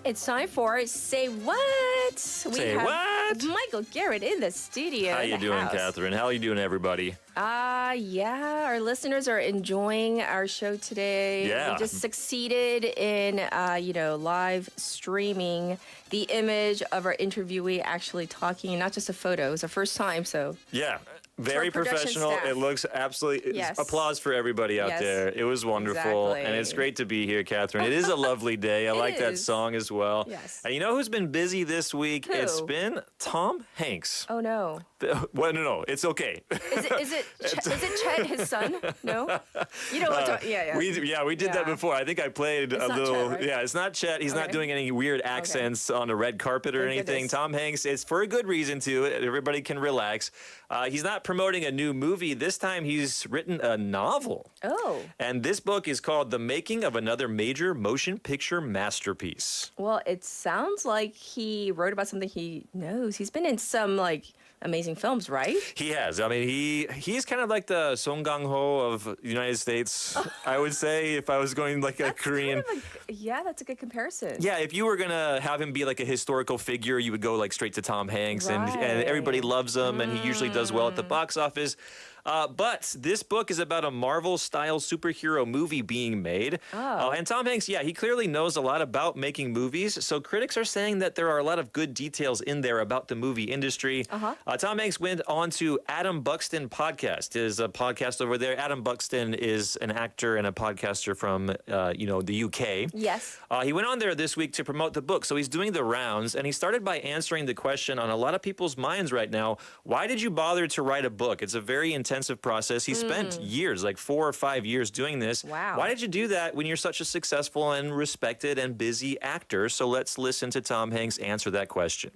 It's time for Say What? Say what? Michael Garrett in the studio. How you doing, house. Catherine? How you doing, everybody? Yeah, our listeners are enjoying our show today. Yeah. We just succeeded in, live streaming the image of our interviewee actually talking, not just a photo. It was the first time, so. Yeah. Very professional. staff. It looks absolutely. Yes. Applause for everybody out Yes. there. It was wonderful, Exactly. and it's great to be here, Catherine. It is a lovely day. I like that is. song as well. Yes. And you know who's been busy this week? Who? It's been Tom Hanks. Oh, no. Well, no, it's okay. Is it Chet, his son? No? You know what? Yeah. We did that Yeah. before. I think I played It's a not little. Chet, right? Yeah, it's not Chet. He's not Okay. doing any weird accents on a red carpet or Thank anything. goodness. Tom Hanks. It's for a good reason too. Everybody can relax. He's not promoting a new movie. This time he's written a novel. Oh. And this book is called The Making of Another Major Motion Picture Masterpiece. Well, it sounds like he wrote about something he knows. He's been in some, amazing films, right? He has. I mean, he's kind of like the Song Kang-ho of the United States, I would say, if I was going like a Korean. Yeah, that's a good comparison. Yeah, if you were gonna have him be like a historical figure, you would go like straight to Tom Hanks, and everybody Right. loves him, and he usually does well at the box office. But this book is about a Marvel-style superhero movie being made. Oh. And Tom Hanks, he clearly knows a lot about making movies. So critics are saying that there are a lot of good details in there about the movie industry. Tom Hanks went on to Adam Buxton podcast. There's a podcast over there. Adam Buxton is an actor and a podcaster from, the UK. Yes. He went on there this week to promote the book. So he's doing the rounds, and he started by answering the question on a lot of people's minds right now. Why did you bother to write a book? It's a very intensive process. He spent years, like 4 or 5 years doing this. Wow. Why did you do that when you're such a successful and respected and busy actor? So let's listen to Tom Hanks answer that question.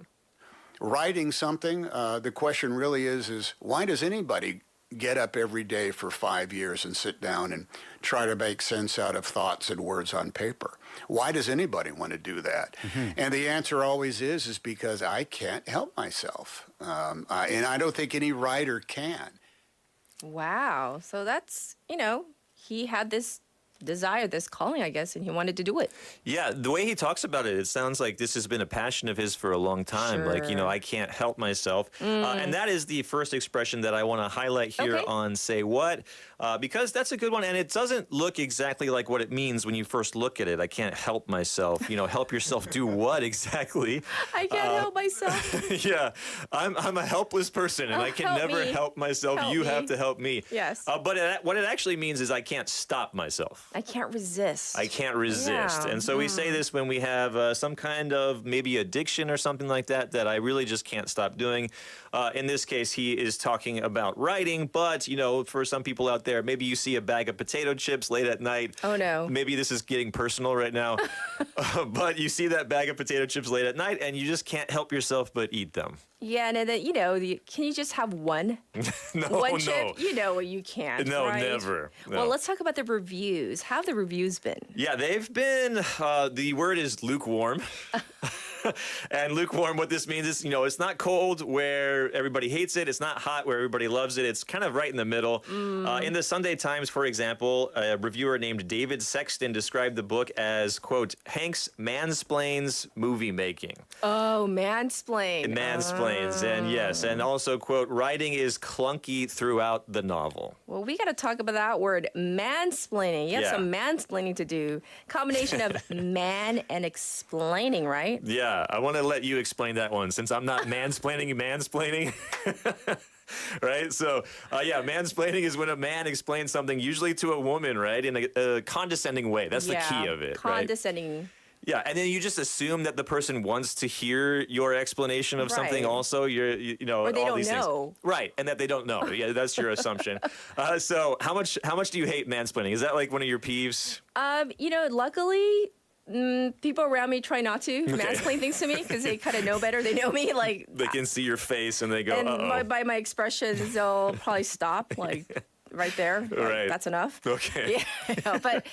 Writing something, the question really is why does anybody get up every day for 5 years and sit down and try to make sense out of thoughts and words on paper? Why does anybody want to do that? And the answer always is because I can't help myself. And I don't think any writer can. Wow. So that's, he had this desire, this calling, I guess, and he wanted to do it. Yeah, the way he talks about it, it sounds like this has been a passion of his for a long time. Sure. Like, I can't help myself. And that is the first expression that I want to highlight here Okay. on Say What, because that's a good one. And it doesn't look exactly like what it means when you first look at it. I can't help myself. Help yourself do what exactly? I can't help myself. Yeah, I'm a helpless person, and I can help never me. help myself. Help You me. have to help me. Yes. But what it actually means is I can't stop myself. I can't resist. I can't resist. Yeah. And so we say this when we have some kind of maybe addiction or something like that I really just can't stop doing. In this case, he is talking about writing, but, for some people out there, maybe you see a bag of potato chips late at night. Oh, no. Maybe this is getting personal right now. But you see that bag of potato chips late at night, and you just can't help yourself but eat them. Yeah, and then, can you just have one? One chip? You can't. No, right? never. No. Well, let's talk about the reviews. How have the reviews been? Yeah, they've been, the word is lukewarm. And lukewarm, what this means is, it's not cold where everybody hates it. It's not hot where everybody loves it. It's kind of right in the middle. In the Sunday Times, for example, a reviewer named David Sexton described the book as, quote, Hanks mansplains movie making. Oh, mansplain. It mansplains, and yes, and also, quote, writing is clunky throughout the novel. Well, we got to talk about that word, mansplaining. You have Yeah. some mansplaining to do. Combination of man and explaining, right? Yeah, I want to let you explain that one since I'm not mansplaining. Right? So, mansplaining is when a man explains something, usually to a woman, right? In a condescending way. That's the key of it, right? Condescending. Yeah, and then you just assume that the person wants to hear your explanation of something Right. also. Or they all don't these know. things. Right, and that they don't know. Yeah, that's your assumption. So how much do you hate mansplaining? Is that like one of your peeves? Luckily, people around me try not to mansplain things to me because they kind of know better. They know me, They can see your face and they go, and uh-oh. by my expressions, they'll probably stop, right there. Like, Right. that's enough. Okay. Yeah, I know, but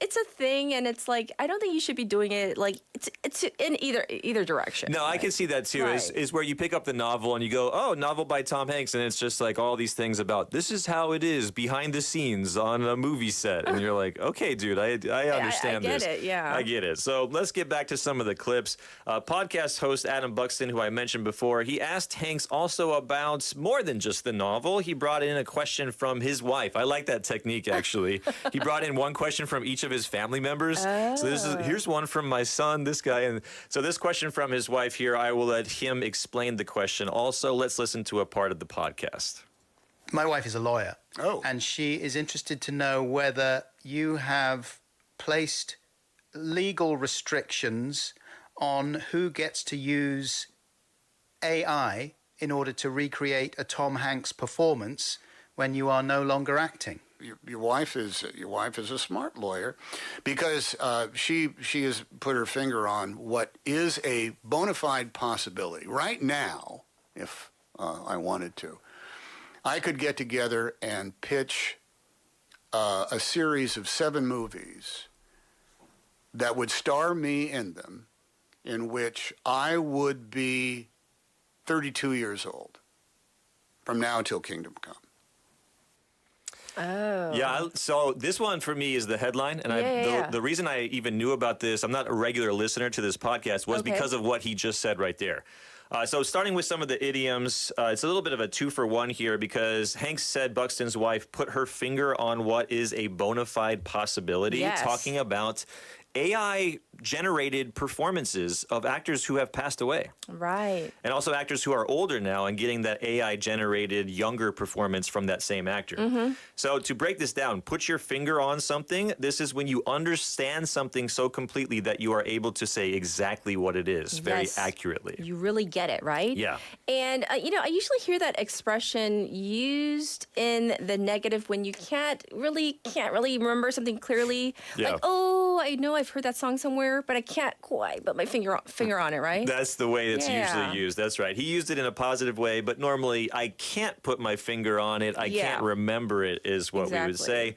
it's a thing, and it's like I don't think you should be doing it like it's in either direction. No, I can see that too. Right. Is where you pick up the novel and you go, oh, novel by Tom Hanks, and it's just like all these things about this is how it is behind the scenes on a movie set, and you're like, okay, dude, I understand I get this. it, yeah. I get it. So let's get back to some of the clips. Podcast host Adam Buxton, who I mentioned before, he asked Hanks also about more than just the novel. He brought in a question from his wife. I like that technique, actually. He brought in one question from each of his family members. So here's one from my son, this guy. And so this question from his wife here, I will let him explain the question. Also, let's listen to a part of the podcast. My wife is a lawyer. Oh. And she is interested to know whether you have placed legal restrictions on who gets to use AI in order to recreate a Tom Hanks performance when you are no longer acting. Your wife is a smart lawyer, because she has put her finger on what is a bona fide possibility right now. If I wanted to, I could get together and pitch a series of 7 movies that would star me in them, in which I would be 32 years old from now until Kingdom Come. Oh. Yeah, so this one for me is the headline. And the reason I even knew about this, I'm not a regular listener to this podcast, was because of what he just said right there. So starting with some of the idioms, it's a little bit of a 2-for-1 here, because Hanks said Buxton's wife put her finger on what is a bona fide possibility, Yes. talking about AI-generated performances of actors who have passed away. Right. And also actors who are older now and getting that AI-generated younger performance from that same actor. So to break this down, put your finger on something. This is when you understand something so completely that you are able to say exactly what it is very Yes. accurately. You really get it, right? Yeah. And, I usually hear that expression used in the negative when you can't really remember something clearly. Yeah. Like, oh, I know I've heard that song somewhere, but I can't quite put my finger on it, right? That's the way it's Yeah. usually used. That's right. He used it in a positive way, but normally I can't put my finger on it. I can't remember it is what we would say.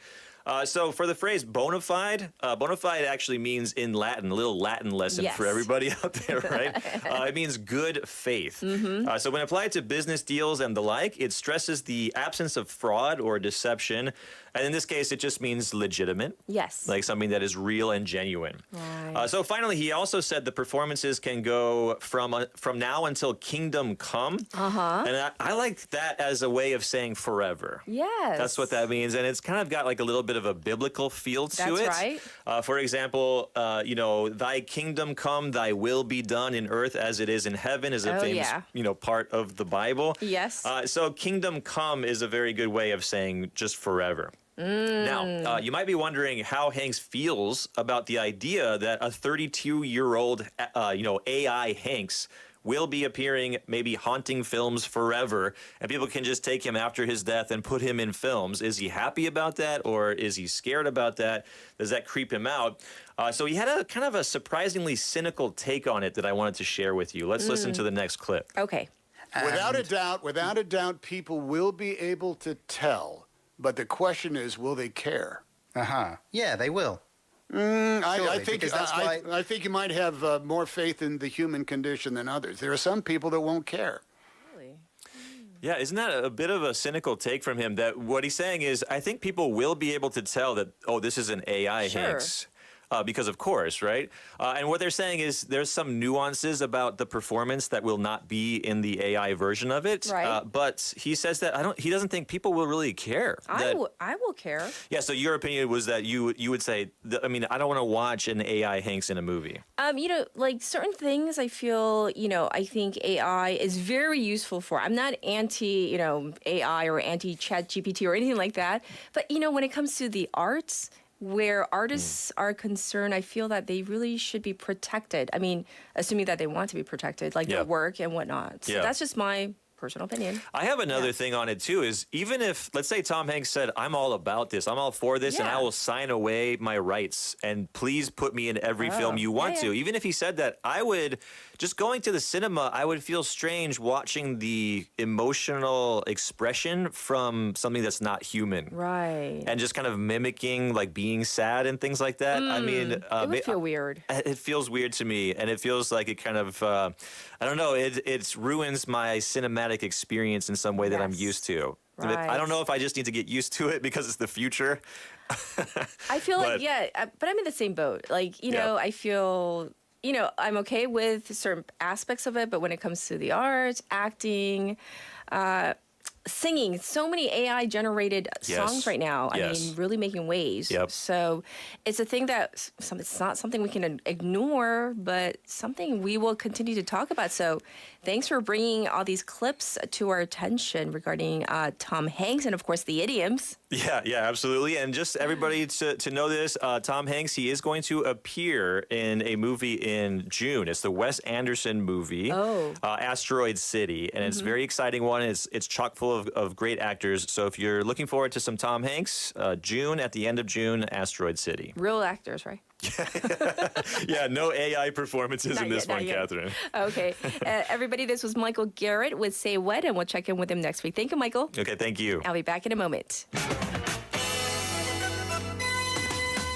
So for the phrase bona fide actually means in Latin, a little Latin lesson for Yes. everybody out there, right? It means good faith. So when applied to business deals and the like, it stresses the absence of fraud or deception. And in this case, it just means legitimate. Yes. Like something that is real and genuine. Right. So finally, he also said the performances can go from now until Kingdom Come. And I like that as a way of saying forever. Yes. That's what that means. And it's kind of got like a little bit of a biblical feel to That's it. right. For example, thy kingdom come, thy will be done in earth as it is in heaven is a famous, part of the Bible. Yes. So kingdom come is a very good way of saying just forever. Now, you might be wondering how Hanks feels about the idea that a 32-year-old, AI Hanks will be appearing, maybe haunting films forever, and people can just take him after his death and put him in films. Is he happy about that, or is he scared about that? Does that creep him out? So he had a kind of a surprisingly cynical take on it that I wanted to share with you. Let's listen to the next clip. Okay. Without a doubt, people will be able to tell. But the question is, will they care? Yeah, they will. I think because that's why- I think you might have more faith in the human condition than others. There are some people that won't care. Really? Yeah, isn't that a bit of a cynical take from him? That what he's saying is, I think people will be able to tell that, oh, this is an AI Sure. Hanks. Because of course, right? And what they're saying is there's some nuances about the performance that will not be in the AI version of it. Right. But he says that he doesn't think people will really care. I will care. Yeah. So your opinion was that you would say, I don't want to watch an AI Hanks in a movie. Like certain things I feel, I think AI is very useful for. I'm not anti, AI or anti Chat GPT or anything like that. But, when it comes to the arts, where artists are concerned, I feel that they really should be protected. I mean, assuming that they want to be protected, like their work and whatnot. So that's just my personal opinion. I have another thing on it too, is even if, let's say Tom Hanks said, I'm all about this, I'm all for this, and I Yeah. will sign away my rights, and please put me in every film you want to. Even if he said that, I would, just going to the cinema, I would feel strange watching the emotional expression from something that's not human. Right. And just kind of mimicking like being sad and things like that. I mean, It would feel weird. it feels weird to me, and it feels like it kind of, I don't know, it ruins my cinematic experience in some way that I'm Yes. used to. I Right. don't know if I just need to get used to it because it's the future. I feel But- like, yeah, but I'm in the same boat. Like, you Yeah. know, I feel, you know, I'm okay with certain aspects of it, but when it comes to the arts, acting, singing, so many AI generated songs Yes. right now. I Yes. mean, really making waves. Yep. So it's a thing that it's not something we can ignore, but something we will continue to talk about. So thanks for bringing all these clips to our attention regarding Tom Hanks and, of course, the idioms. Yeah, absolutely. And just everybody to know this, Tom Hanks, he is going to appear in a movie in June. It's the Wes Anderson movie, Asteroid City. And it's a very exciting one. It's chock full of great actors. So if you're looking forward to some Tom Hanks, June, at the end of June, Asteroid City. Real actors, right? Yeah, no AI performances in Not this yet, not one, yet. Catherine. Okay. Everybody, this was Michael Garrett with Say What, and we'll check in with him next week. Thank you, Michael. Okay, thank you. I'll be back in a moment.